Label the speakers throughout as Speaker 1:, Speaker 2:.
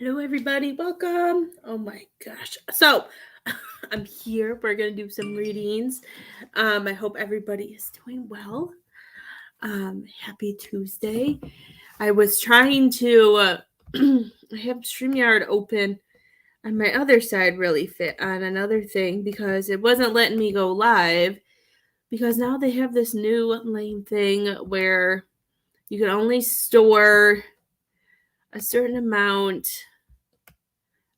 Speaker 1: Hello, everybody. Welcome. Oh my gosh. So, I'm here. We're going to do some readings. I hope everybody is doing well. Happy Tuesday. I was trying to, I have StreamYard open on my other side really fit on another thing because it wasn't letting me go live because now they have this new lame thing where you can only store a certain amount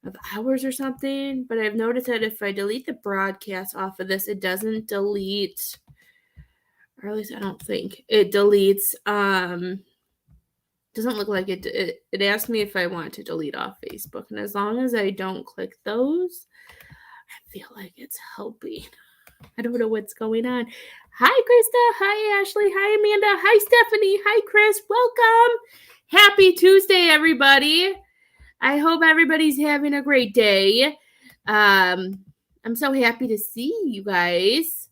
Speaker 1: of hours or something, but I've noticed that if I delete the broadcast off of this, it doesn't delete, or at least I don't think it deletes. Doesn't look like it. It asked me if I want to delete off Facebook, and as long as I don't click those, I feel like it's helping. I don't know what's going on. Hi, Krista. Hi, Ashley. Hi, Amanda. Hi, Stephanie. Hi, Chris. Welcome. Happy Tuesday, everybody. I hope everybody's having a great day. I'm so happy to see you guys.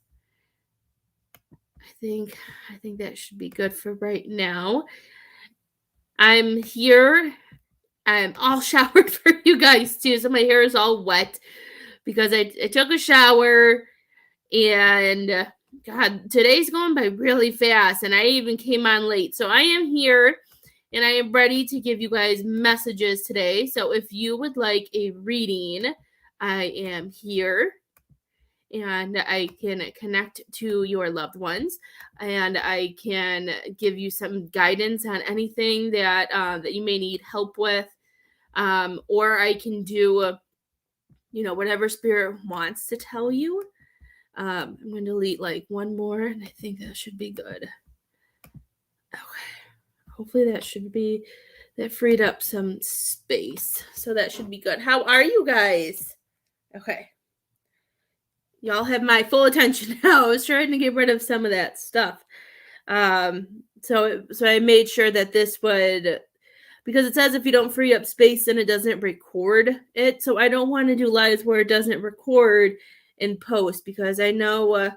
Speaker 1: I think that should be good for right now. I'm here. I'm all showered for you guys too, so my hair is all wet because I took a shower and God, today's going by really fast and I even came on late. So I am here and I am ready to give you guys messages today. So if you would like a reading, I am here and I can connect to your loved ones and I can give you some guidance on anything that that you may need help with, or I can do whatever spirit wants to tell you. I'm going to delete like one more and I think that should be good. Okay, hopefully that freed up some space, so that should be good. How are you guys? Okay, y'all have my full attention now. I was trying to get rid of some of that stuff. So I made sure that this would, because it says if you don't free up space, then it doesn't record it. So I don't want to do lives where it doesn't record in post, because I know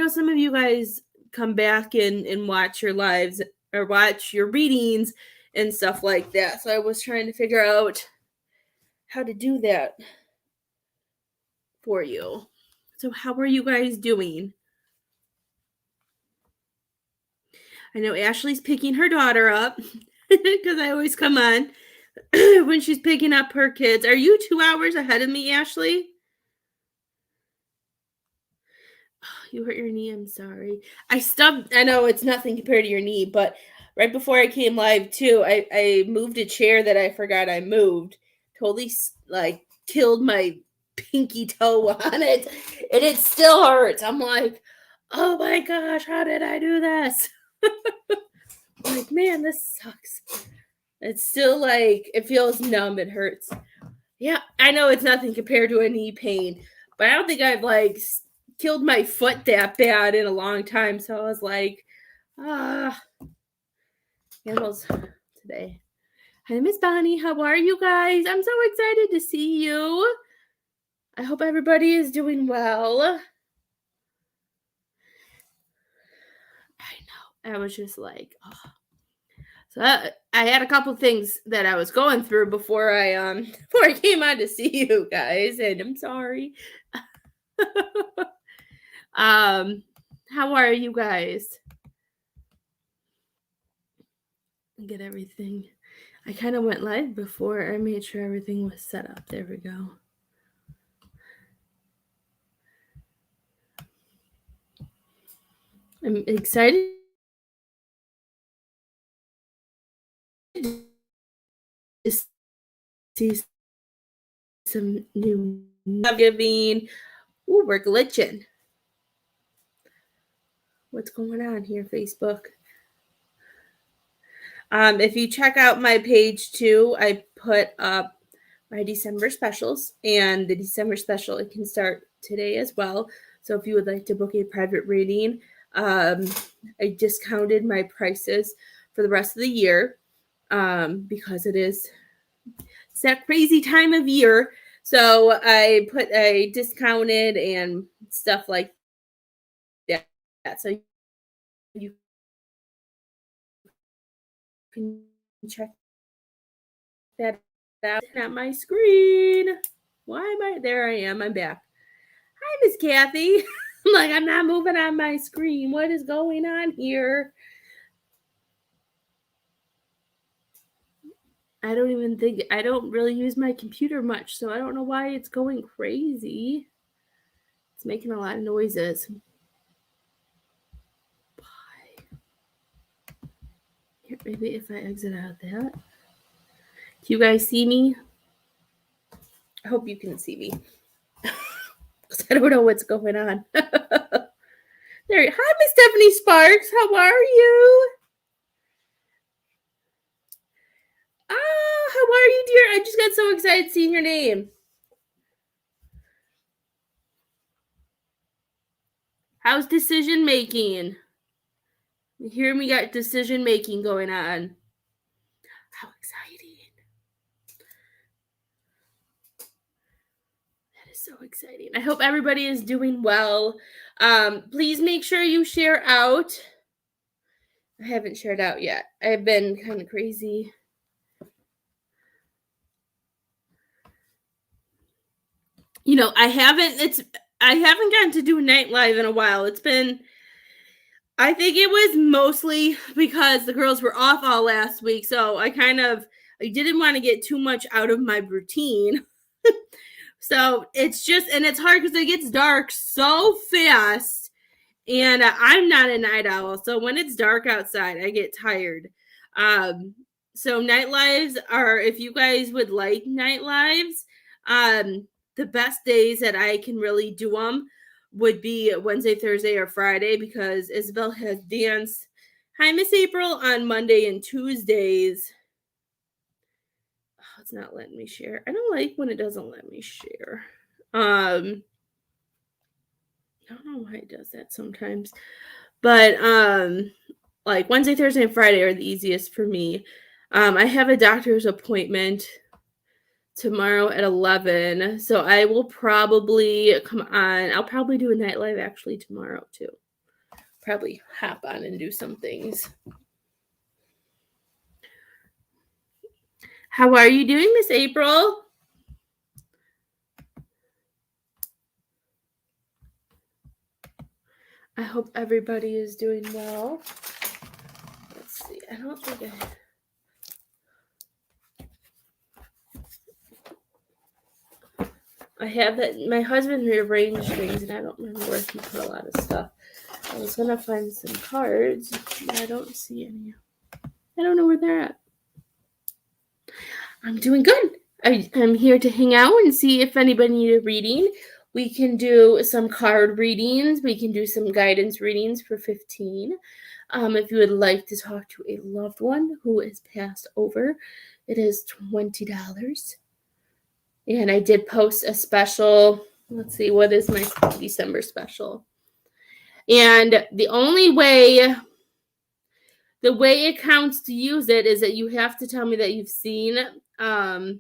Speaker 1: some of you guys come back and watch your lives or watch your readings and stuff like that. So I was trying to figure out how to do that for you. So how are you guys doing? I know Ashley's picking her daughter up because I always come on when she's picking up her kids. Are you 2 hours ahead of me, Ashley? Oh, you hurt your knee. I'm sorry. I know it's nothing compared to your knee, but right before I came live too, I moved a chair that I forgot I moved. Totally like killed my pinky toe on it, and it still hurts. I'm like, oh my gosh, how did I do this? I'm like, man, this sucks. It's still like, it feels numb. It hurts. Yeah, I know it's nothing compared to a knee pain, but I don't think I've like killed my foot that bad in a long time. So I was like, handles today. Hi, Miss Bonnie. How are you guys? I'm so excited to see you. I hope everybody is doing well. I know. I was just like, oh. So I had a couple things that I was going through before I came on to see you guys, and I'm sorry. How are you guys? Get everything. I kind of went live before I made sure everything was set up. There we go. I'm excited to see some new giving. Ooh, we're glitching. What's going on here, Facebook? If you check out my page too, I put up my December specials, and the December special, it can start today as well. So if you would like to book a private reading, I discounted my prices for the rest of the year because it's that crazy time of year. So I discounted and stuff like that. So you can check that At my screen. Why am I? There I am. I'm back. Hi, Miss Kathy. I'm like, I'm not moving on my screen. What is going on here? I don't really use my computer much, so I don't know why it's going crazy. It's making a lot of noises. Here, maybe if I exit out of that. Do you guys see me? I hope you can see me. I don't know what's going on. There. Hi, Miss Stephanie Sparks. How are you? How are you, dear? I just got so excited seeing your name. How's decision making? Here we got decision making going on. How exciting. That is so exciting. I hope everybody is doing well. Please make sure you share out. I haven't shared out yet. I've been kind of crazy. You know, I haven't gotten to do night live in a while. I think it was mostly because the girls were off all last week, so I didn't want to get too much out of my routine. So it's hard because it gets dark so fast, and I'm not a night owl, so when it's dark outside, I get tired. So night lives are, if you guys would like night lives, the best days that I can really do them would be Wednesday, Thursday, or Friday, because Isabel has dance. Hi, Miss April, on Monday and Tuesdays. Oh, it's not letting me share. I don't like when it doesn't let me share. I don't know why it does that sometimes. But like Wednesday, Thursday, and Friday are the easiest for me. I have a doctor's appointment tomorrow at 11, so I will probably come on. I'll probably do a night live actually tomorrow too. Probably hop on and do some things. How are you doing, Miss April? I hope everybody is doing well. Let's see. I don't think I have that. My husband rearranged things, and I don't remember where he put a lot of stuff. I was gonna find some cards, but I don't see any. I don't know where they're at. I'm doing good. I'm here to hang out and see if anybody needs a reading. We can do some card readings. We can do some guidance readings for 15. If you would like to talk to a loved one who is passed over, it is $20. And I did post a special. Let's see, what is my December special? And the way it counts to use it is that you have to tell me that you've seen, that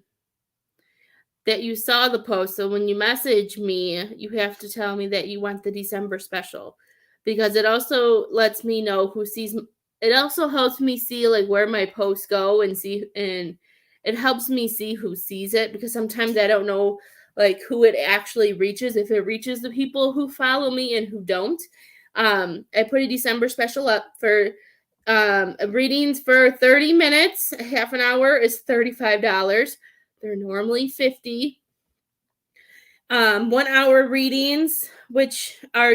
Speaker 1: you saw the post. So when you message me, you have to tell me that you want the December special, because it also lets me know who sees. It also helps me see like where my posts go and it helps me see who sees it, because sometimes I don't know like who it actually reaches, if it reaches the people who follow me and who don't. I put a December special up for readings for 30 minutes. Half an hour is $35. They're normally $50. 1 hour readings, which are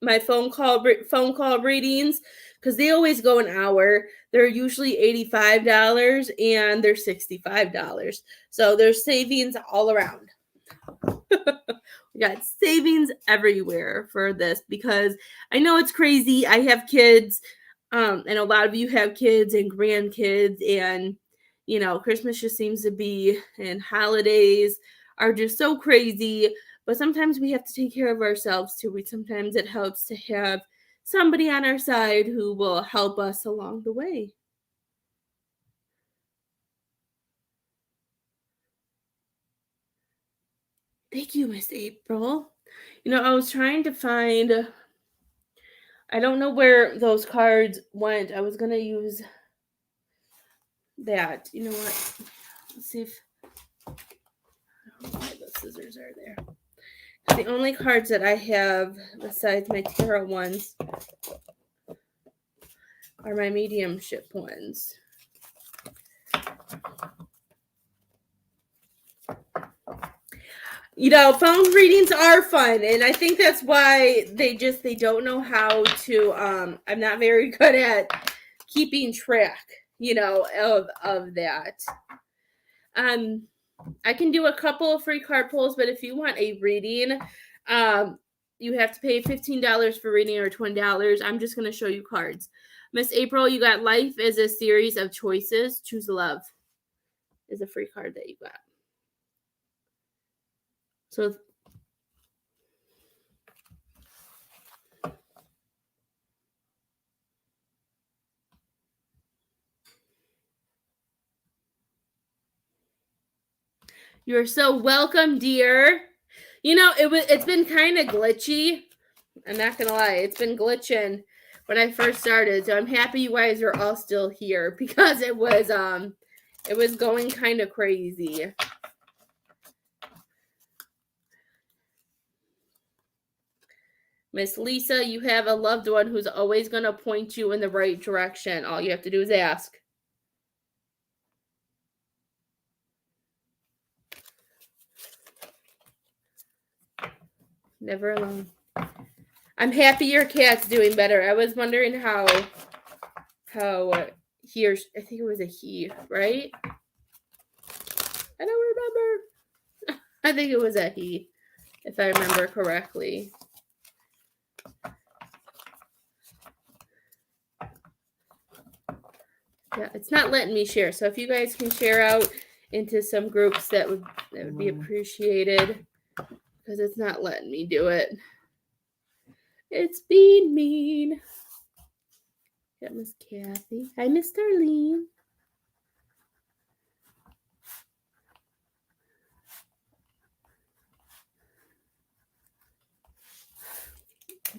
Speaker 1: my phone call readings, because they always go an hour. They're usually $85 and they're $65. So there's savings all around. We got savings everywhere for this, because I know it's crazy. I have kids, and a lot of you have kids and grandkids, and you know, Christmas just seems to be, and holidays are just so crazy. But sometimes we have to take care of ourselves too. Sometimes it helps to have somebody on our side who will help us along the way. Thank you, Miss April. You know, I was trying to find, I don't know where those cards went. I was going to use that. You know what? Let's see if don't know why the scissors are there. The only cards that I have besides my tarot ones are my mediumship ones. You know, phone readings are fun, and I think that's why they don't know how to I'm not very good at keeping track, you know, of that. I can do a couple of free card pulls, but if you want a reading, you have to pay $15 for reading or $20. I'm just going to show you cards. Miss April, you got life is a series of choices. Choose love is a free card that you got. So you're so welcome, dear. You know, it's been kind of glitchy. I'm not gonna lie, it's been glitching when I first started. So I'm happy you guys are all still here because it was going kind of crazy. Miss Lisa, you have a loved one who's always gonna point you in the right direction. All you have to do is ask. Never alone. I'm happy your cat's doing better. I was wondering how he or I think it was a he, right? I don't remember. I think it was a he, if I remember correctly. Yeah, it's not letting me share. So if you guys can share out into some groups, that would be appreciated, because it's not letting me do it. It's being mean. Got Miss Kathy. Hi, Miss Darlene.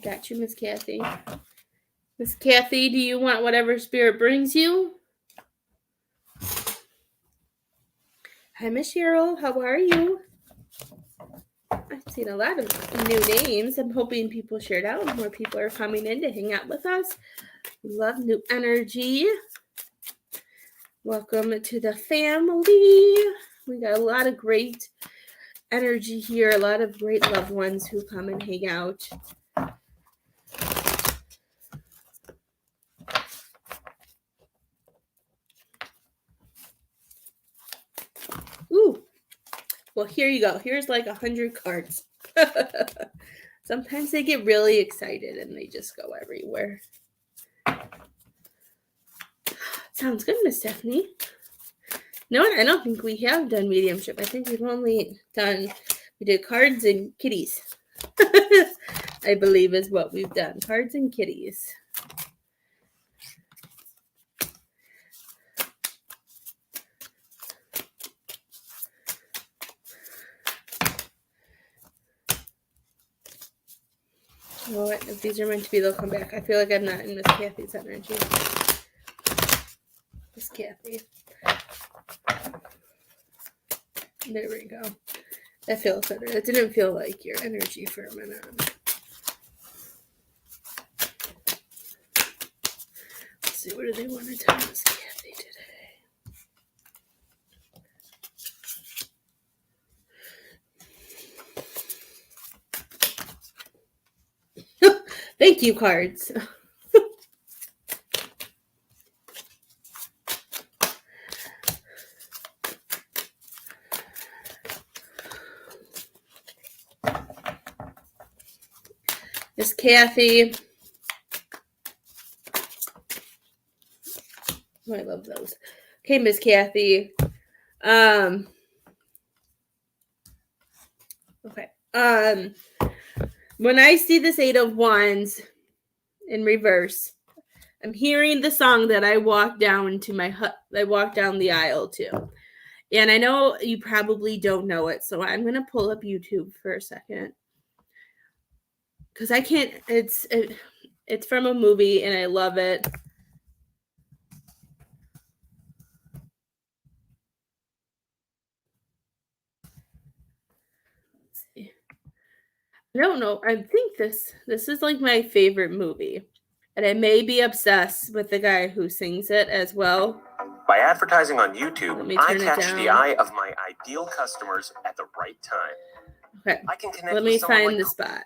Speaker 1: Got you, Miss Kathy. Miss Kathy, do you want whatever spirit brings you? Hi, Miss Cheryl. How are you? I've seen a lot of new names. I'm hoping people shared out. More people are coming in to hang out with us. We love new energy. Welcome to the family. We got a lot of great energy here. A lot of great loved ones who come and hang out. Ooh. Well, here you go. Here's like 100 cards. Sometimes they get really excited and they just go everywhere. Sounds good, Miss Stephanie. No, I don't think we have done mediumship. I think we've only we did cards and kitties. I believe is what we've done. Cards and kitties. Well, if these are meant to be, they'll come back. I feel like I'm not in Miss Kathy's energy. Miss Kathy. There we go. That feels better. That didn't feel like your energy for a minute. Let's see, what do they want to tell Miss Kathy today? Thank you, cards. Miss Kathy. Oh, I love those. Okay, Miss Kathy. Okay. When I see this 8 of Wands in reverse, I'm hearing the song that I walked down the aisle to. And I know you probably don't know it, so I'm going to pull up YouTube for a second. Because I can't, it's from a movie and I love it. I don't know. I think this is like my favorite movie. And I may be obsessed with the guy who sings it as well.
Speaker 2: By advertising on YouTube, I catch the
Speaker 1: down.
Speaker 2: eye of my ideal customers at the right time.
Speaker 1: Okay.
Speaker 2: I can connect
Speaker 1: Let me find the spot.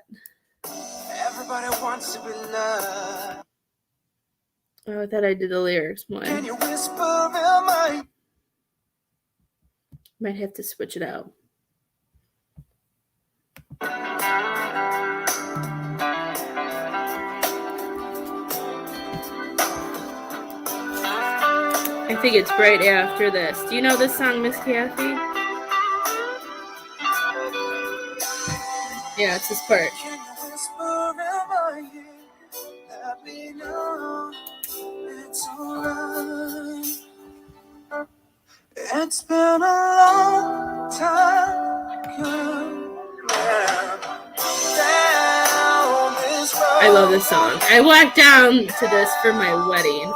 Speaker 2: Everybody wants to be loved.
Speaker 1: Oh, I thought I did the lyrics one.
Speaker 2: Can you whisper in my...
Speaker 1: Might have to switch it out. I think it's right after this. Do you know this song, Miss Kathy? Yeah, it's this part.
Speaker 2: Can you whisper in my ear? Let me know it's alright. It's been a long time coming.
Speaker 1: I love this song. I walked down to this for my wedding.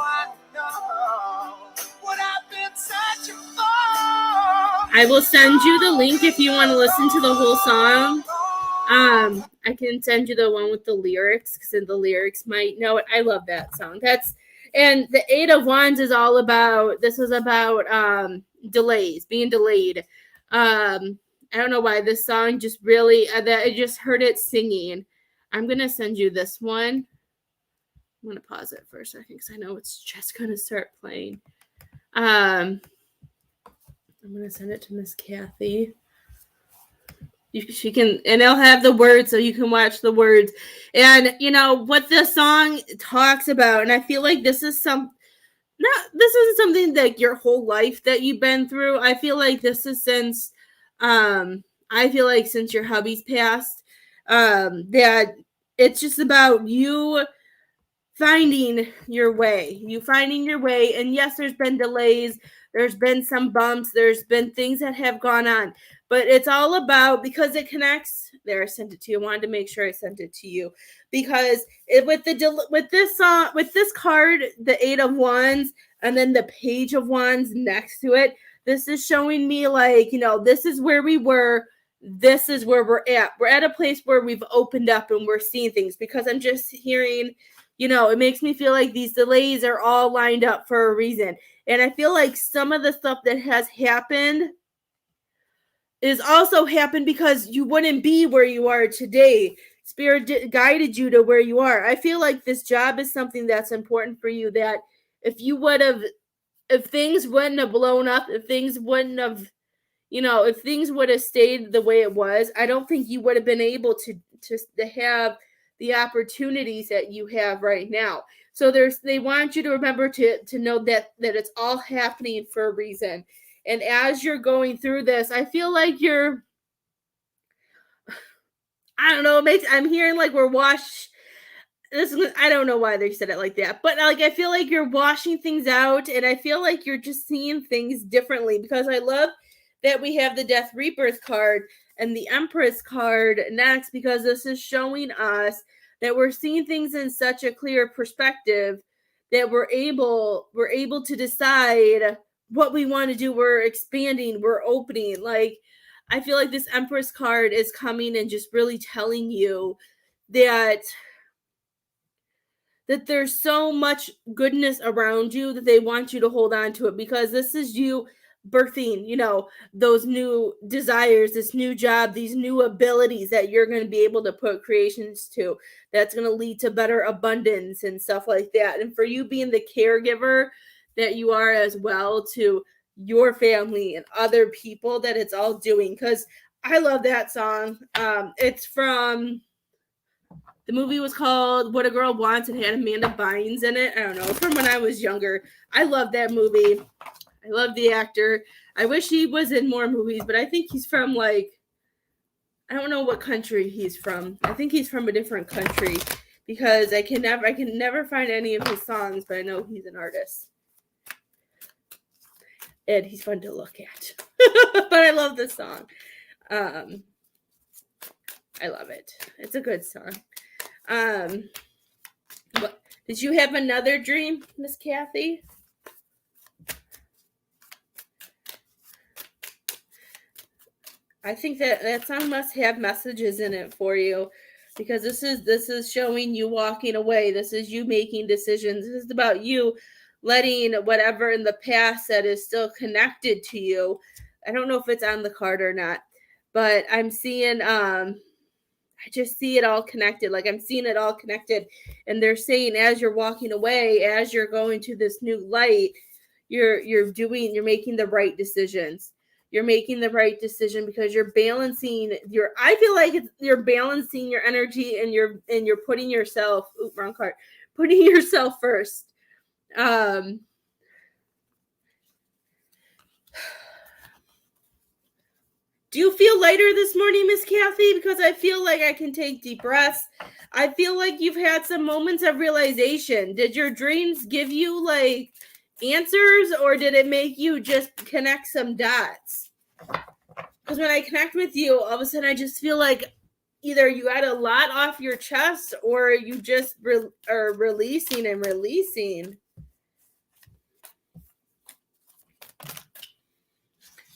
Speaker 1: I will send you the link if you want to listen to the whole song. I can send you the one with the lyrics because the lyrics might know it. I love that song. And the Eight of Wands is all about. This is about delays, being delayed. I don't know why this song just really. I just heard it singing. I'm gonna send you this one. I'm gonna pause it for a second because I know it's just gonna start playing. I'm gonna send it to Miss Kathy. She can, and it'll have the words so you can watch the words. And you know what the song talks about, and I feel like this isn't something like your whole life that you've been through. I feel like this is since your hubby's passed, that it's just about you finding your way. And yes, there's been delays, there's been some bumps, there's been things that have gone on, but it's all about, because it connects. There, I sent it to you. I wanted to make sure I sent it to you because with this song, with this card, the Eight of Wands, and then the Page of Wands next to it, this is showing me like, this is where we were. This is where we're at. We're at a place where we've opened up and we're seeing things, because I'm just hearing, it makes me feel like these delays are all lined up for a reason. And I feel like some of the stuff that has happened is also happened because you wouldn't be where you are today. Spirit guided you to where you are. I feel like this job is something that's important for you, that if things wouldn't have blown up, if things would have stayed the way it was, I don't think you would have been able to have the opportunities that you have right now. So they want you to remember to know that it's all happening for a reason. And as you're going through this, I feel like I don't know, I'm hearing like we're I don't know why they said it like that, but like I feel like you're washing things out, and I feel like you're just seeing things differently, because I love that we have the Death Rebirth card and the Empress card next, because this is showing us that we're seeing things in such a clear perspective that we're able to decide what we want to do. We're expanding, we're opening. Like, I feel like this Empress card is coming and just really telling you that there's so much goodness around you that they want you to hold on to it, because this is you birthing, those new desires, this new job, these new abilities that you're going to be able to put creations to, that's going to lead to better abundance and stuff like that. And for you being the caregiver that you are as well to your family and other people, that it's all doing, because I love that song. It's from... The movie was called What a Girl Wants. It had Amanda Bynes in it. I don't know, from when I was younger. I love that movie. I love the actor. I wish he was in more movies, but I think he's from I don't know what country he's from. I think he's from a different country, because I can never find any of his songs, but I know he's an artist. And he's fun to look at. But I love this song. I love it. It's a good song. What, did you have another dream, Miss Kathy? I think that song must have messages in it for you, because this is showing you walking away. This is you making decisions. This is about you letting whatever in the past that is still connected to you. I don't know if it's on the card or not, but I'm seeing I just see it all connected. Like I'm seeing it all connected. And they're saying as you're walking away, as you're going to this new light, you're making the right decisions. You're making the right decision because you're balancing your I feel like you're balancing your energy, and you're putting yourself wrong card. Putting yourself first. Um Do you feel lighter this morning, Miss Kathy? Because I feel like I can take deep breaths. I feel like you've had some moments of realization. Did your dreams give you like answers, or did it make you just connect some dots? Because when I connect with you, all of a sudden I just feel like either you had a lot off your chest, or you just are releasing and releasing.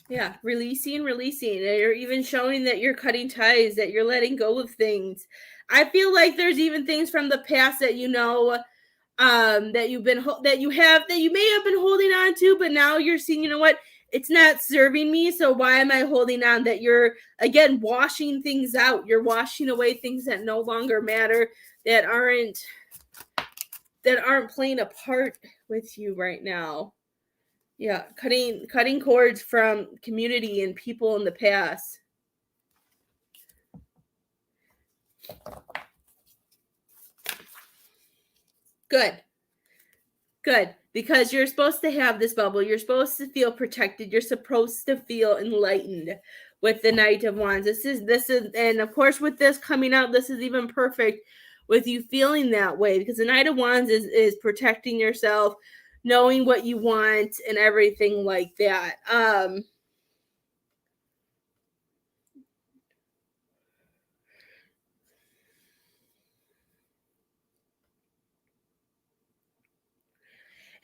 Speaker 1: Yeah, releasing. You're even showing that you're cutting ties, that you're letting go of things. I feel like there's even things from the past that that you may have been holding on to, but now you're seeing, you know what? It's not serving me, so why am I holding on? That you're again washing things out. You're washing away things that no longer matter, that aren't playing a part with you right now. Yeah, cutting cords from community and people in the past. Good. Because you're supposed to have this bubble. You're supposed to feel protected. You're supposed to feel enlightened with the Knight of Wands. This is and of course with this coming out, this is even perfect with you feeling that way, because the Knight of Wands is protecting yourself, knowing what you want and everything like that.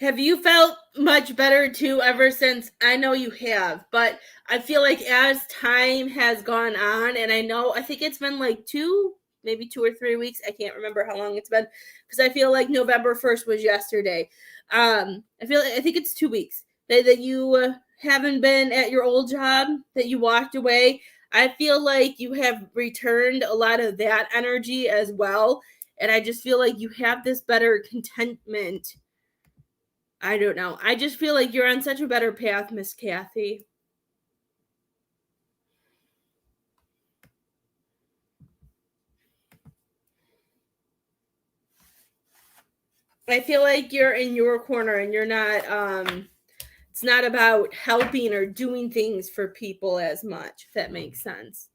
Speaker 1: Have you felt much better too ever since? I know you have, but I feel like as time has gone on, and I think it's been like maybe 2 or 3 weeks. I can't remember how long it's been, because I feel like November 1st was yesterday. I think it's 2 weeks that you haven't been at your old job, that you walked away. I feel like you have returned a lot of that energy as well. And I just feel like you have this better contentment. I don't know. I just feel like you're on such a better path, Miss Kathy. I feel like you're in your corner, and you're not it's not about helping or doing things for people as much, if that makes sense.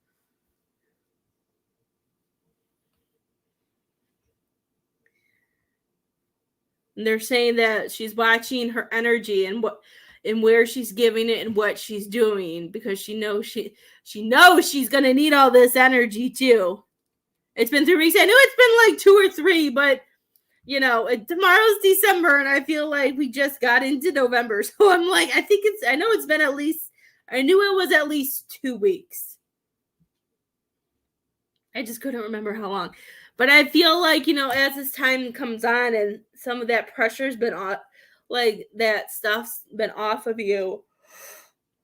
Speaker 1: And they're saying that she's watching her energy and where she's giving it and what she's doing, because she knows she's gonna need all this energy too. It's been 3 weeks. I know it's been like 2 or 3, but tomorrow's December, and I feel like we just got into November. So I'm like, I know it's been I knew it was at least 2 weeks. I just couldn't remember how long. But I feel like, as this time comes on and some of that pressure's been off, like that stuff's been off of you,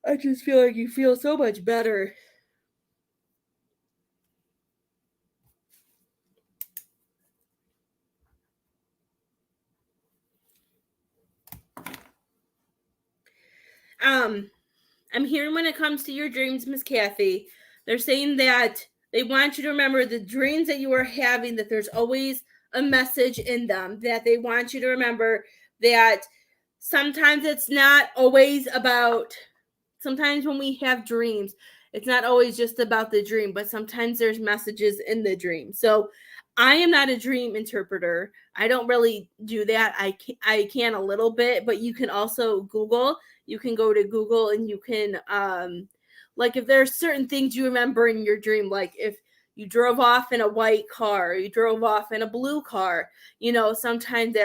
Speaker 1: I just feel like you feel so much better. I'm hearing when it comes to your dreams, Miss Kathy, they're saying that they want you to remember the dreams that you are having, that there's always a message in them, that they want you to remember that sometimes it's not always about, sometimes when we have dreams, it's not always just about the dream, but sometimes there's messages in the dream. So I am not a dream interpreter. I don't really do that. I can a little bit, but you can also Google. You can go to Google, and you can like if there's certain things you remember in your dream, like if you drove off in a white car, you drove off in a blue car, sometimes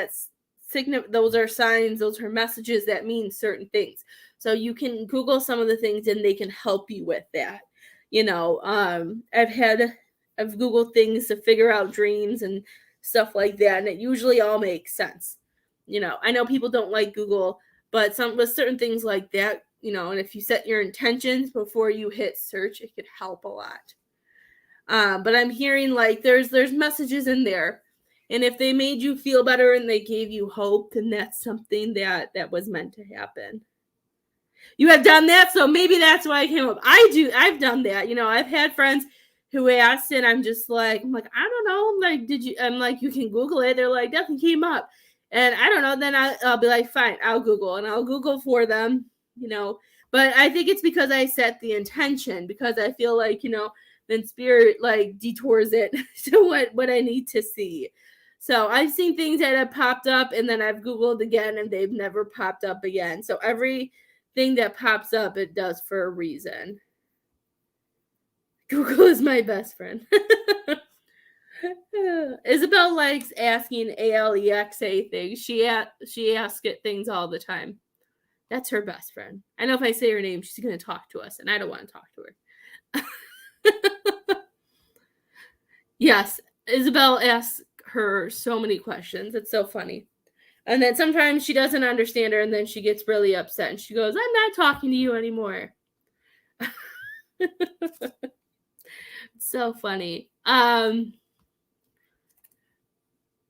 Speaker 1: those are signs, those are messages that mean certain things. So you can Google some of the things, and they can help you with that. I've Googled things to figure out dreams and stuff like that, and it usually all makes sense. I know people don't like Google, but some with certain things like that, and if you set your intentions before you hit search, it could help a lot. But I'm hearing like there's messages in there, and if they made you feel better and they gave you hope, then that's something that was meant to happen. You have done that, so maybe that's why I came up. I've done that. I've had friends who asked, and I'm like, I don't know. I'm like, I'm like, you can Google it. They're like, nothing came up. And I don't know. Then I'll be like, fine, I'll Google, and I'll Google for them, But I think it's because I set the intention, because I feel like, then spirit like detours it to what I need to see. So I've seen things that have popped up, and then I've Googled again, and they've never popped up again. So every thing that pops up, it does for a reason. Google is my best friend. Isabel likes asking Alexa things. She asks it things all the time. That's her best friend. I know if I say her name, she's going to talk to us, and I don't want to talk to her. Yes, Isabel asks her so many questions. It's so funny. And then sometimes she doesn't understand her, and then she gets really upset, and she goes, I'm not talking to you anymore. So funny. I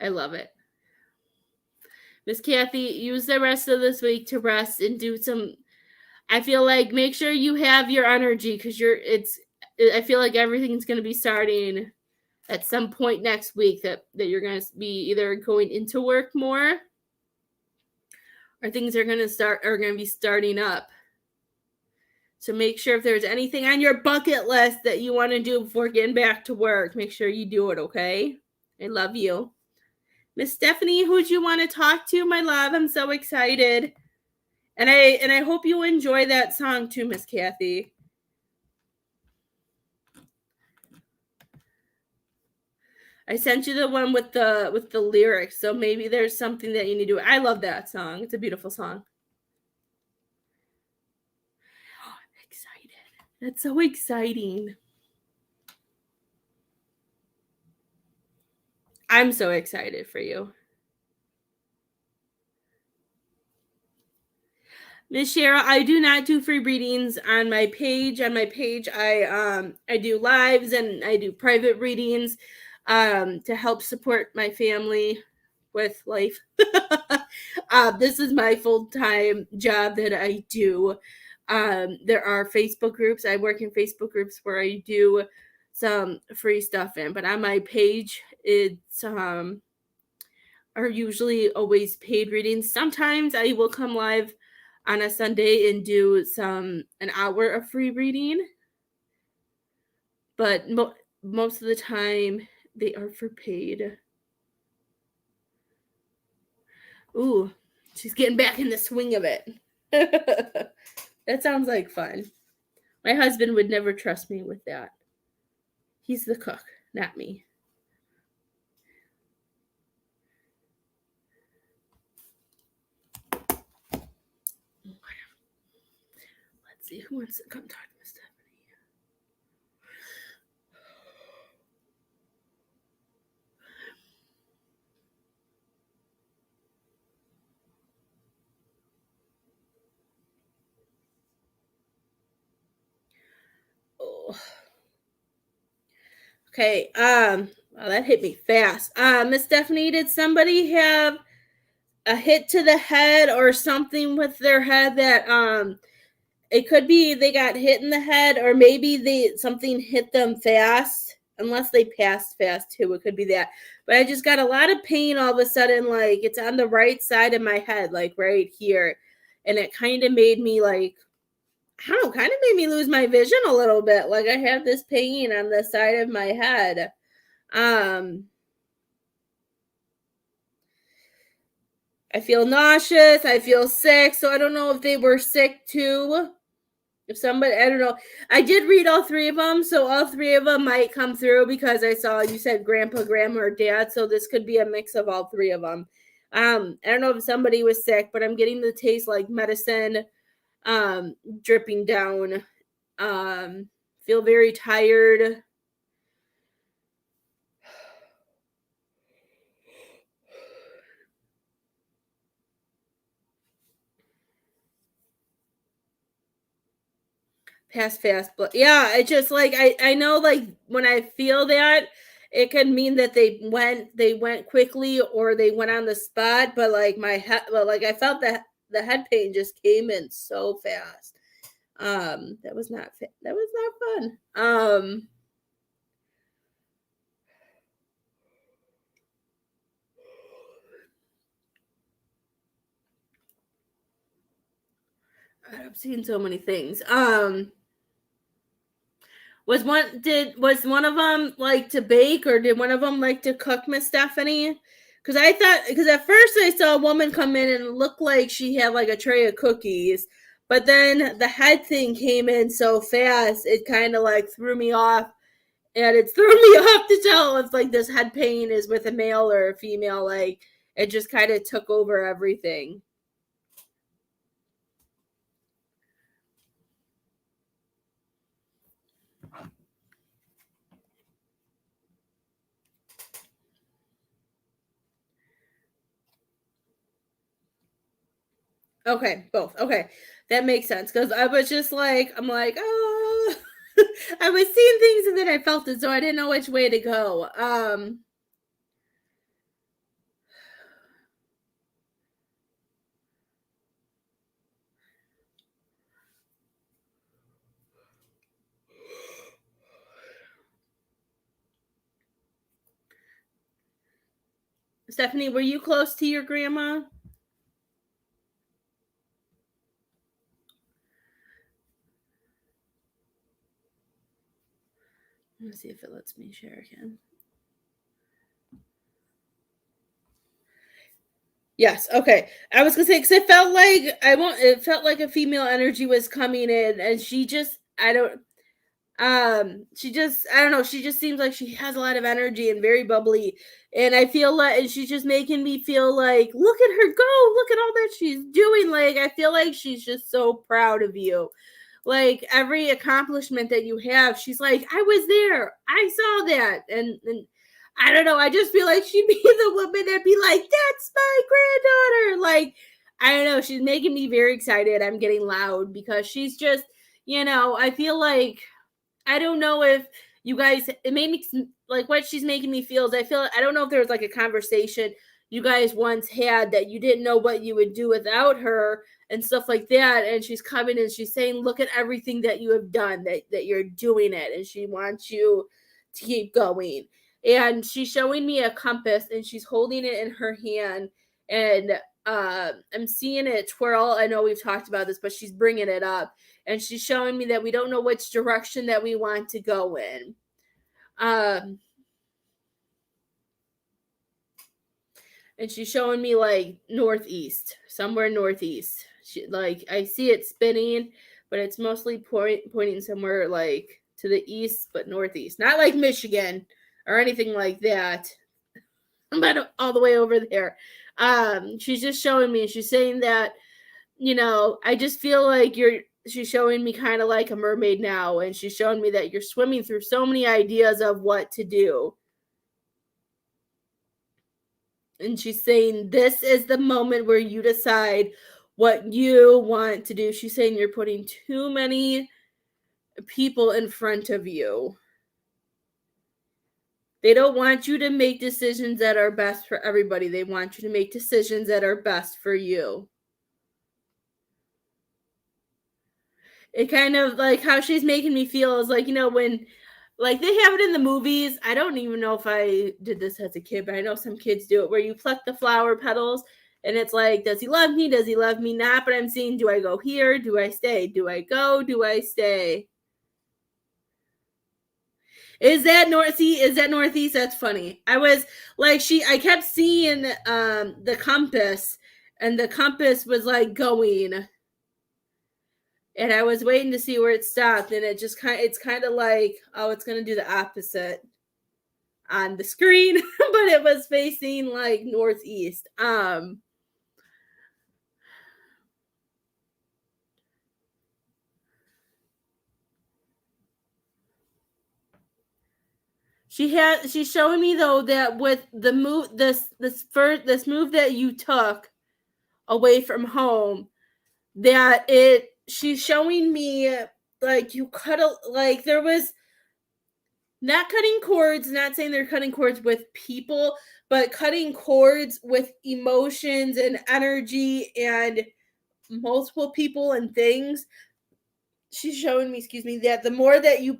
Speaker 1: love it. Miss Kathy, use the rest of this week to rest and do some. I feel like make sure you have your energy, because I feel like everything's going to be starting at some point next week that you're going to be either going into work more, or things are going to be starting up. So make sure if there's anything on your bucket list that you want to do before getting back to work, make sure you do it, okay? I love you. Miss Stephanie, who'd you want to talk to, my love? I'm so excited. And I hope you enjoy that song too, Miss Kathy. I sent you the one with the lyrics, so maybe there's something that you need to do. I love that song. It's a beautiful song. Oh, I'm excited. That's so exciting. I'm so excited for you. Miss Shara, I do not do free readings on my page. On my page, I do lives and I do private readings to help support my family with life. This is my full-time job that I do. There are Facebook groups. I work in Facebook groups where I do some free stuff in, but on my page, it's are usually always paid readings. Sometimes I will come live on a Sunday and do an hour of free reading, but most of the time they are for paid. Ooh, she's getting back in the swing of it. That sounds like fun. My husband would never trust me with that. He's the cook, not me. Let's see who wants to come talk to Miss Stephanie. Oh. Okay, well, that hit me fast. Miss Stephanie, did somebody have a hit to the head or something with their head that it could be they got hit in the head, or maybe something hit them fast, unless they passed fast too. It could be that. But I just got a lot of pain all of a sudden, like it's on the right side of my head, like right here. And it kind of made me like, I don't know, kind of made me lose my vision a little bit. Like I have this pain on the side of my head. I feel nauseous. I feel sick. So I don't know if they were sick too. If somebody, I don't know. I did read all three of them. So all three of them might come through because I saw you said grandpa, grandma, or dad. So this could be a mix of all three of them. I don't know if somebody was sick, but I'm getting the taste like medicine dripping down feel very tired. Pass fast, but yeah, it just like I know like when I feel that it can mean that they went quickly or they went on the spot, but like my head, well, like I felt that the head pain just came in so fast. That was not that was not fun. I've seen so many things. Was one of them like to bake, or did one of them like to cook, Miss Stephanie? Because at first I saw a woman come in and look like she had like a tray of cookies, but then the head thing came in so fast it kind of like threw me off, and it's threw me off to tell if like this head pain is with a male or a female. Like it just kind of took over everything. Okay, both. Okay, that makes sense because I was just like, I'm like, oh, I was seeing things and then I felt it, so I didn't know which way to go. Stephanie, were you close to your grandma? Let's see if it lets me share again. Yes. Okay. I was gonna say because it felt like I want. It felt like a female energy was coming in, and she just. I don't. She just. I don't know. She just seems like she has a lot of energy and very bubbly, and I feel like and she's just making me feel like, look at her go, look at all that she's doing. Like I feel like she's just so proud of you. Like every accomplishment that you have, she's like, I was there, I saw that, and I don't know. I just feel like she'd be the woman that'd be like, "That's my granddaughter." Like, I don't know. She's making me very excited. I'm getting loud because she's just, I feel like I don't know if you guys. It made me like what she's making me feel is I don't know if there was like a conversation you guys once had that you didn't know what you would do without her and stuff like that. And she's coming and she's saying, "Look at everything that you have done. That you're doing it," and she wants you to keep going. And she's showing me a compass and she's holding it in her hand and I'm seeing it twirl. I know we've talked about this, but she's bringing it up and she's showing me that we don't know which direction that we want to go in. Um, and she's showing me like northeast, somewhere northeast. Like I see it spinning, but it's mostly pointing somewhere like to the east, but northeast, not like Michigan or anything like that, but all the way over there. She's just showing me. She's saying that I just feel like she's showing me kind of like a mermaid now, and she's showing me that you're swimming through so many ideas of what to do. And she's saying this is the moment where you decide what you want to do. She's saying you're putting too many people in front of you. They don't want you to make decisions that are best for everybody. They want you to make decisions that are best for you. It kind of like how she's making me feel is like, when like they have it in the movies. I don't even know if I did this as a kid, but I know some kids do it where you pluck the flower petals and it's like, does he love me? Does he love me not? But I'm seeing, do I go here? Do I stay? Do I go? Do I stay? Is that north? See, is that northeast? That's funny. I was like, I kept seeing the compass, and the compass was like going, and I was waiting to see where it stopped, and it's kind of like, oh, it's gonna do the opposite on the screen, but it was facing like northeast. She's showing me though that with the move this move that you took away from home, that it she's showing me like you cut a like there was not cutting cords, not saying they're cutting cords with people, but cutting cords with emotions and energy and multiple people and things. She's showing me, excuse me, that the more that you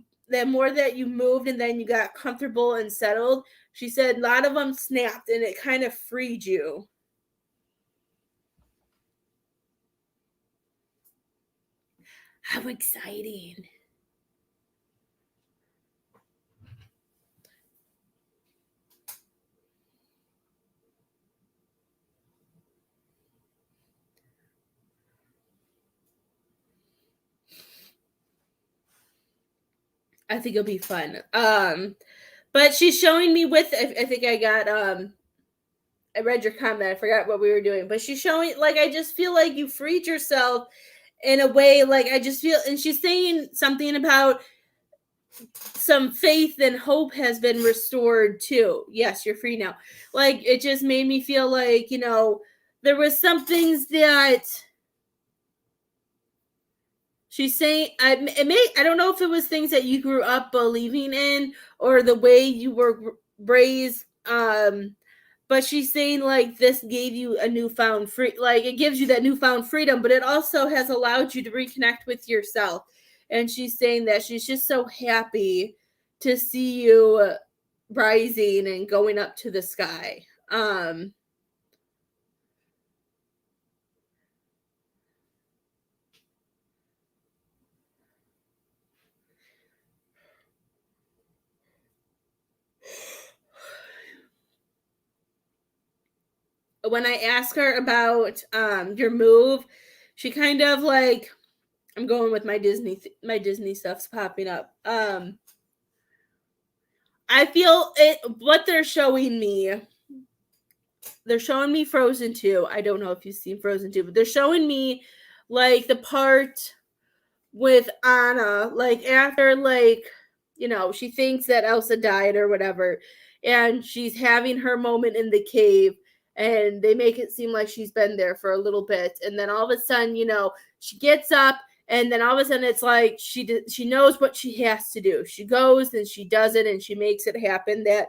Speaker 1: moved and then you got comfortable and settled, she said a lot of them snapped and it kind of freed you. How exciting. I think it'll be fun. But she's showing me with I think I got I read your comment. I forgot what we were doing, but she's showing like I just feel like you freed yourself in a way. Like I just feel, and she's saying something about some faith and hope has been restored too. Yes, you're free now. Like it just made me feel like there was some things that she's saying. I don't know if it was things that you grew up believing in or the way you were raised. But she's saying like this gave you a newfound free, like it gives you that newfound freedom, but it also has allowed you to reconnect with yourself. And she's saying that she's just so happy to see you rising and going up to the sky. When I ask her about your move, she kind of like, I'm going with my Disney stuff's popping up. I feel it what they're showing me Frozen 2. I don't know if you've seen Frozen 2, but they're showing me like the part with Anna, like after she thinks that Elsa died or whatever, and she's having her moment in the cave, and they make it seem like she's been there for a little bit, and then all of a sudden, she gets up, and then all of a sudden it's like she knows what she has to do. She goes and she does it, and she makes it happen. That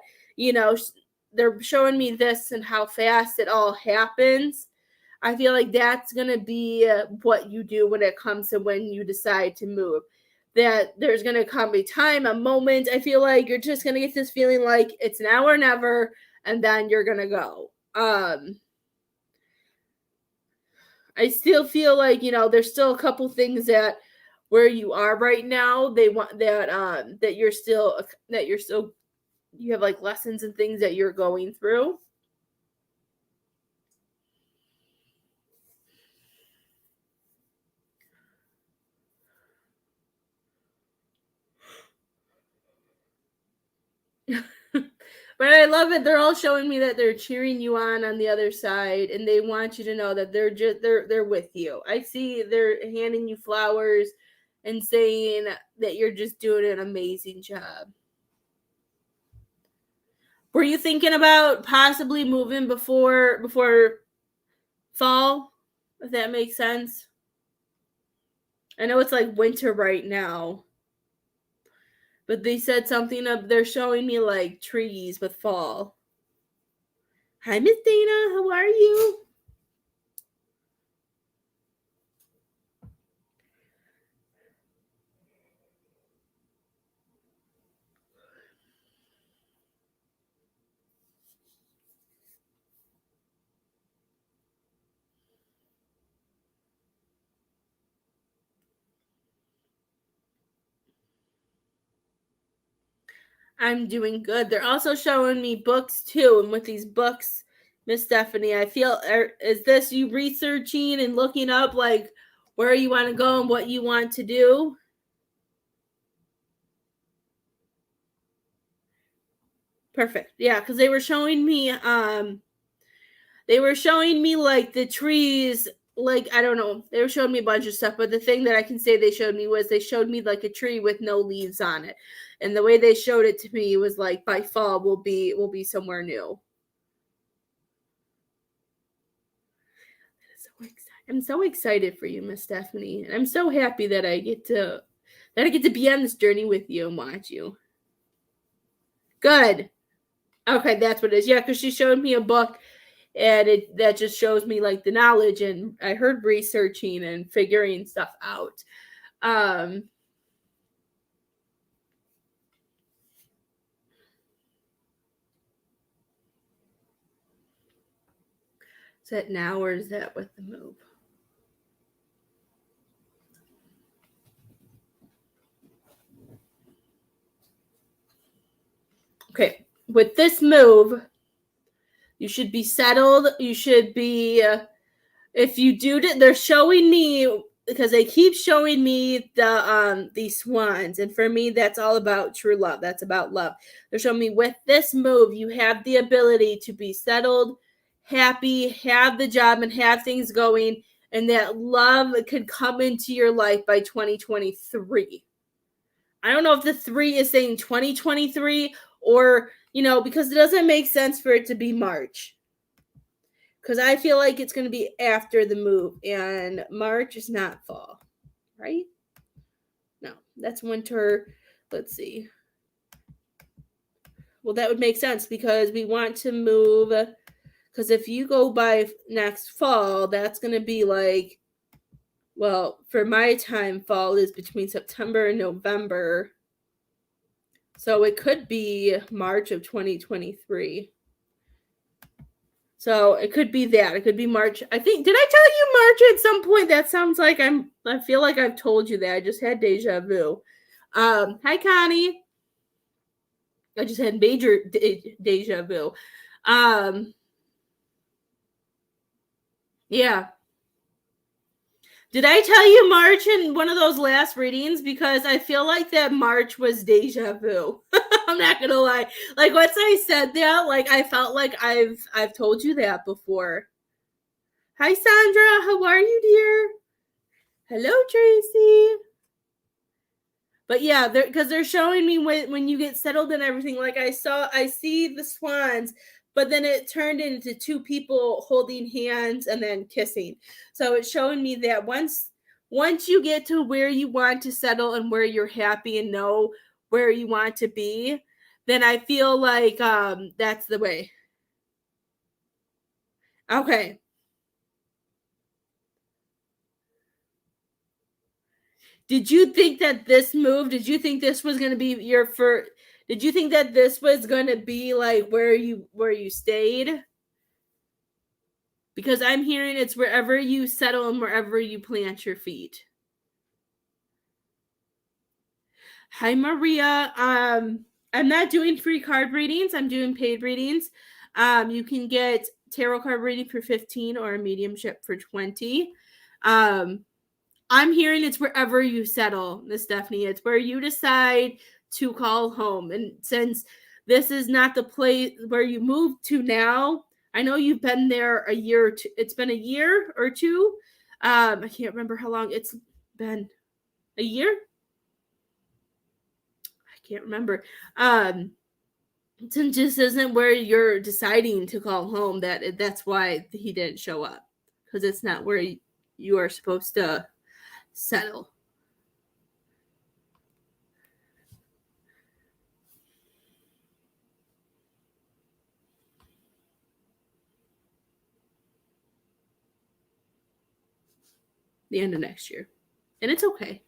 Speaker 1: they're showing me this and how fast it all happens. I feel like that's going to be what you do when it comes to when you decide to move. That there's going to come a time, a moment. I feel like you're just going to get this feeling like it's now or never, and then you're going to go. I still feel like, there's still a couple things that where you are right now, they want that you're still you have like lessons and things that you're going through. But I love it. They're all showing me that they're cheering you on the other side, and they want you to know that they're with you. I see they're handing you flowers and saying that you're just doing an amazing job. Were you thinking about possibly moving before fall? If that makes sense. I know it's like winter right now, but they said something of they're showing me like trees with fall. Hi, Miss Dana. How are you? I'm doing good. They're also showing me books too, and with these books, Miss Stephanie, I feel is this you researching and looking up like where you want to go and what you want to do? Perfect. Yeah, because they were showing me like the trees like, I don't know, they were showing me a bunch of stuff, but the thing that I can say they showed me was they showed me like a tree with no leaves on it, and the way they showed it to me was like by fall we'll be somewhere new. I'm so excited for you, Miss Stephanie, and I'm so happy that I get to be on this journey with you and watch you. Good. Okay, that's what it is. Yeah, because she showed me a book, and that just shows me like the knowledge, and I heard researching and figuring stuff out. Um, is that now or is that with the move? Okay, with this move, you should be settled. You should be, if you do it, they're showing me because they keep showing me these swans, and for me that's all about true love. That's about love. They're showing me with this move you have the ability to be settled, happy, have the job, and have things going, and that love could come into your life by 2023. I don't know if the 3 is saying 2023 or, because it doesn't make sense for it to be March. Because I feel like it's going to be after the move, and March is not fall, right? No, that's winter. Let's see. Well, that would make sense because we want to move. Because if you go by next fall, that's going to be like, well, for my time, fall is between September and November. So it could be March of 2023. So it could be that. It could be March. I think, did I tell you March at some point? That sounds like I feel like I've told you that. I just had deja vu. Hi, Connie. I just had major deja vu. Yeah. Did I tell you March in one of those last readings? Because I feel like that March was deja vu. I'm not gonna lie. Like once I said that, like I felt like I've told you that before. Hi Sandra, how are you, dear? Hello, Tracy. But yeah, because they're showing me when you get settled and everything. Like I see the swans, but then it turned into two people holding hands and then kissing. So it's showing me that once you get to where you want to settle and where you're happy and know where you want to be, then I feel like that's the way. Okay. Did you think that this move, did you think this was going to be your first, did you think that this was going to be like where you stayed? Because I'm hearing it's wherever you settle and wherever you plant your feet. Hi Maria. I'm not doing free card readings. I'm doing paid readings. You can get tarot card reading for 15 or a mediumship for 20. I'm hearing it's wherever you settle, Miss Stephanie. It's where you decide to call home. And since this is not the place where you move to now, I know you've been there a year or two. It's been a year or two. I can't remember how long it's been. A year? I can't remember. Since this isn't where you're deciding to call home, that's why he didn't show up. Because it's not where you are supposed to settle. The end of next year. And it's okay.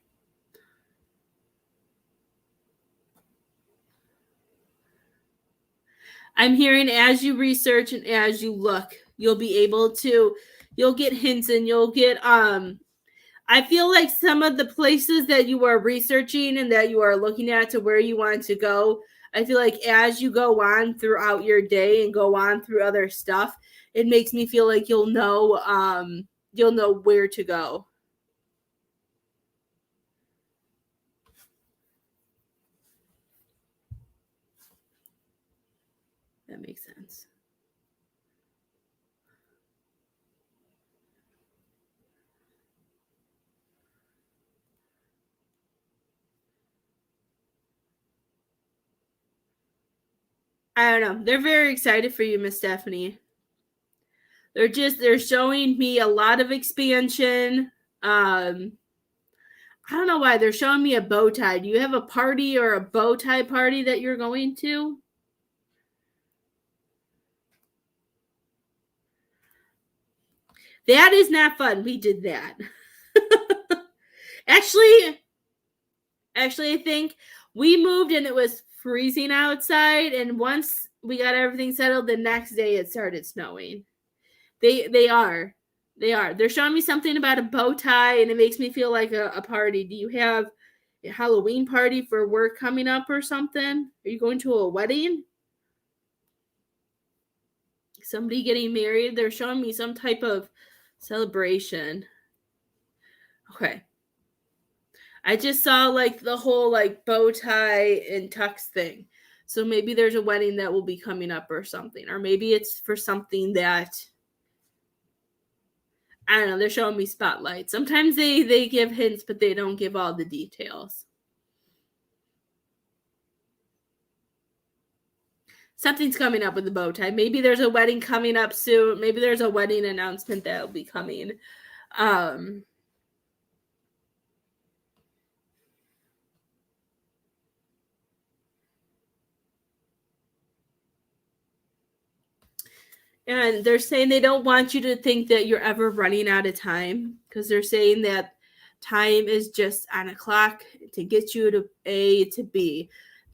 Speaker 1: I'm hearing as you research and as you look, you'll get hints and you'll get I feel like some of the places that you are researching and that you are looking at to where you want to go, I feel like as you go on throughout your day and go on through other stuff, it makes me feel like you'll know where to go. That makes sense. I don't know. They're very excited for you, Miss Stephanie. They're showing me a lot of expansion. I don't know why they're showing me a bow tie. Do you have a party or a bow tie party that you're going to? That is not fun. We did that. actually, I think we moved and it was freezing outside. And once we got everything settled, the next day it started snowing. They are. They're showing me something about a bow tie, and it makes me feel like a party. Do you have a Halloween party for work coming up or something? Are you going to a wedding? Somebody getting married? They're showing me some type of celebration. Okay. I just saw like the whole like bow tie and tux thing. So maybe there's a wedding that will be coming up or something. Or maybe it's for something that I don't know, they're showing me spotlights. Sometimes they give hints, but they don't give all the details. Something's coming up with the bow tie. Maybe there's a wedding coming up soon. Maybe there's a wedding announcement that'll be coming. And they're saying they don't want you to think that you're ever running out of time because they're saying that time is just on a clock to get you to A to B.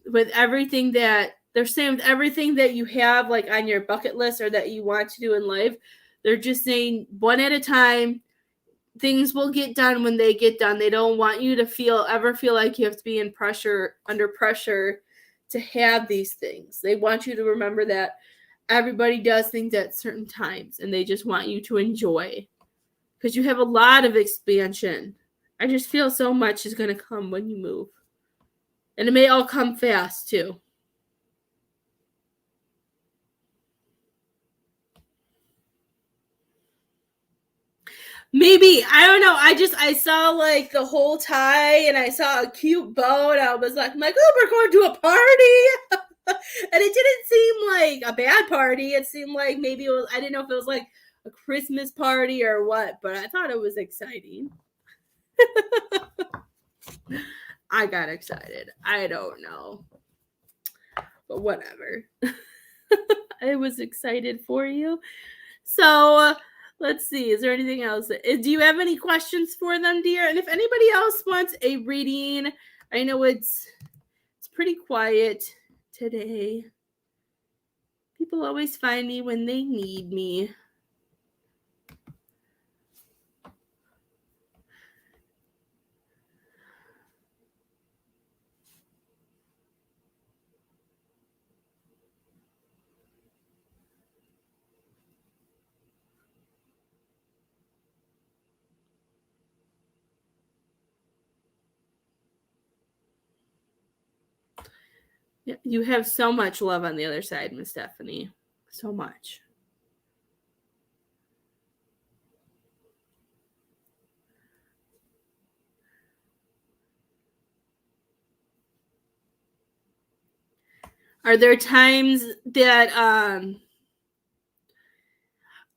Speaker 1: With everything that they're saying, with everything that you have like on your bucket list or that you want to do in life, they're just saying one at a time. Things will get done when they get done. They don't want you to ever feel like you have to be under pressure to have these things. They want you to remember that everybody does things at certain times and they just want you to enjoy because you have a lot of expansion. I just feel so much is going to come when you move. And it may all come fast too. Maybe, I don't know. I saw like the whole tie and I saw a cute bow and I was like, oh, we're going to a party. And it didn't seem like a bad party. It seemed like maybe it was, I didn't know if it was like a Christmas party or what, but I thought it was exciting. I got excited. I don't know. But whatever. I was excited for you. So let's see. Is there anything else? Do you have any questions for them, dear? And if anybody else wants a reading, I know it's pretty quiet today. People always find me when they need me. You have so much love on the other side, Miss Stephanie. So much. Are there times that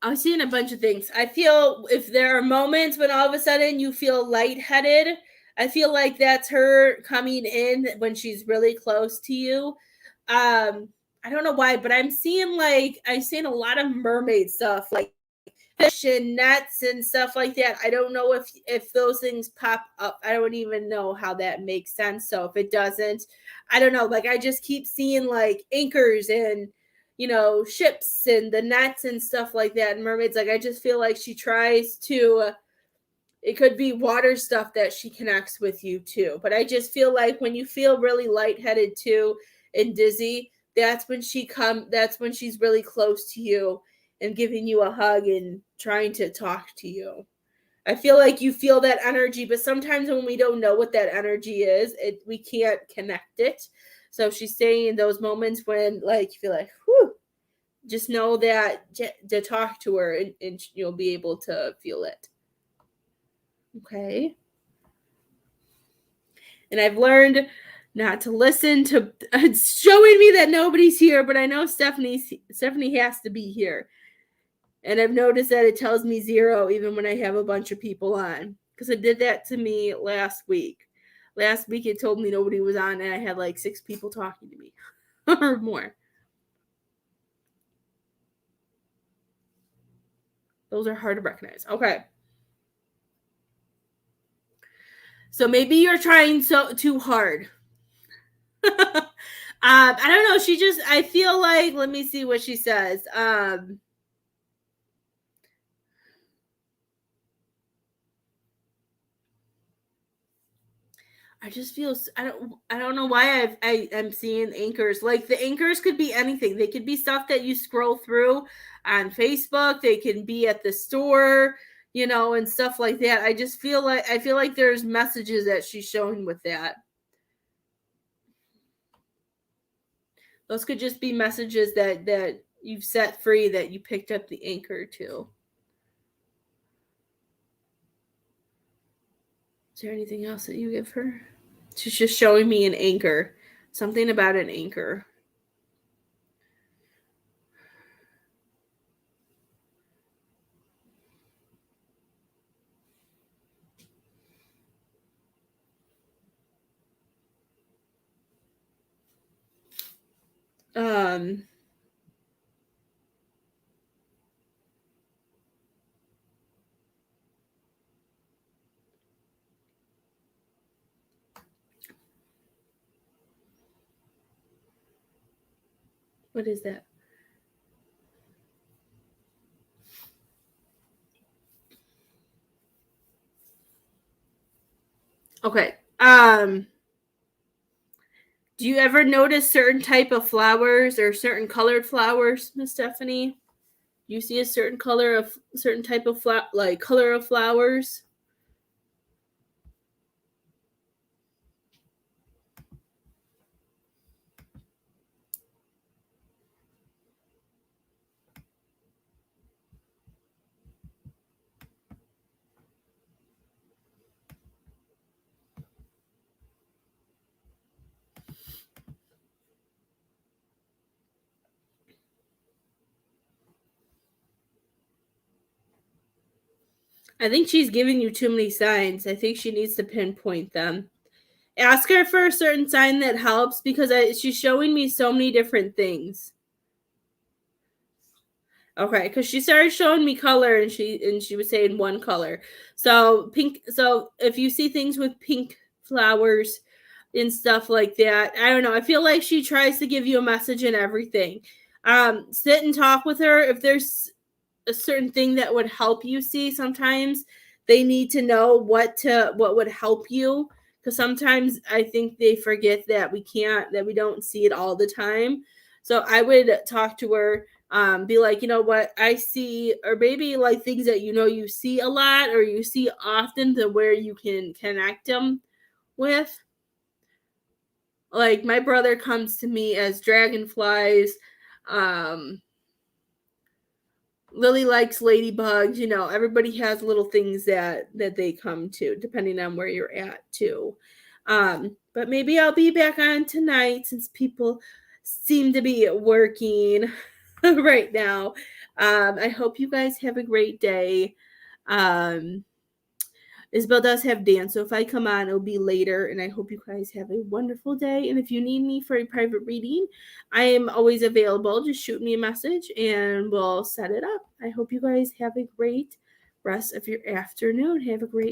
Speaker 1: I'm seeing a bunch of things. I feel if there are moments when all of a sudden you feel lightheaded, I feel like that's her coming in when she's really close to you. I don't know why, but I'm seeing a lot of mermaid stuff, like fish and nets and stuff like that. I don't know if those things pop up. I don't even know how that makes sense. So if it doesn't, I don't know. Like I just keep seeing like anchors and ships and the nets and stuff like that and mermaids. Like I just feel like she tries to it could be water stuff that she connects with you too. But I just feel like when you feel really lightheaded too and dizzy, that's when she's really close to you and giving you a hug and trying to talk to you. I feel like you feel that energy, but sometimes when we don't know what that energy is, we can't connect it. So she's saying in those moments when like you feel like, whew, just know that to talk to her and you'll be able to feel it. Okay. And I've learned not to listen to. It's showing me that nobody's here, but I know Stephanie has to be here. And I've noticed that it tells me 0 even when I have a bunch of people on. Because it did that to me last week. Last week it told me nobody was on and I had like 6 people talking to me. Or more. Those are hard to recognize. Okay. So maybe you're trying too hard. I don't know. I feel like, let me see what she says. I just feel, I don't know why I'm seeing anchors. Like the anchors could be anything. They could be stuff that you scroll through on Facebook. They can be at the store, and stuff like that. I feel like there's messages that she's showing with that. Those could just be messages that you've set free that you picked up the anchor to. Is there anything else that you give her? She's just showing me an anchor. Something about an anchor. What is that? Okay. Do you ever notice certain type of flowers or certain colored flowers, Miss Stephanie? You see a certain type of color of flowers? I think she's giving you too many signs. I think she needs to pinpoint them. Ask her for a certain sign that helps because she's showing me so many different things. Okay, because she started showing me color and she was saying one color. So pink. So if you see things with pink flowers and stuff like that, I don't know. I feel like she tries to give you a message and everything. Sit and talk with her. If there's a certain thing that would help you see, sometimes they need to know what would help you, because sometimes I think they forget that we don't see it all the time. So I would talk to her, be like, you know what, I see, or maybe like things that you see a lot or you see often, to where you can connect them with. Like my brother comes to me as dragonflies. Lily likes ladybugs. Everybody has little things that they come to, depending on where you're at too. But maybe I'll be back on tonight since people seem to be working right now. I hope you guys have a great day. Isabel does have dance, so if I come on, it'll be later, and I hope you guys have a wonderful day. And if you need me for a private reading, I am always available. Just shoot me a message, and we'll set it up. I hope you guys have a great rest of your afternoon. Have a great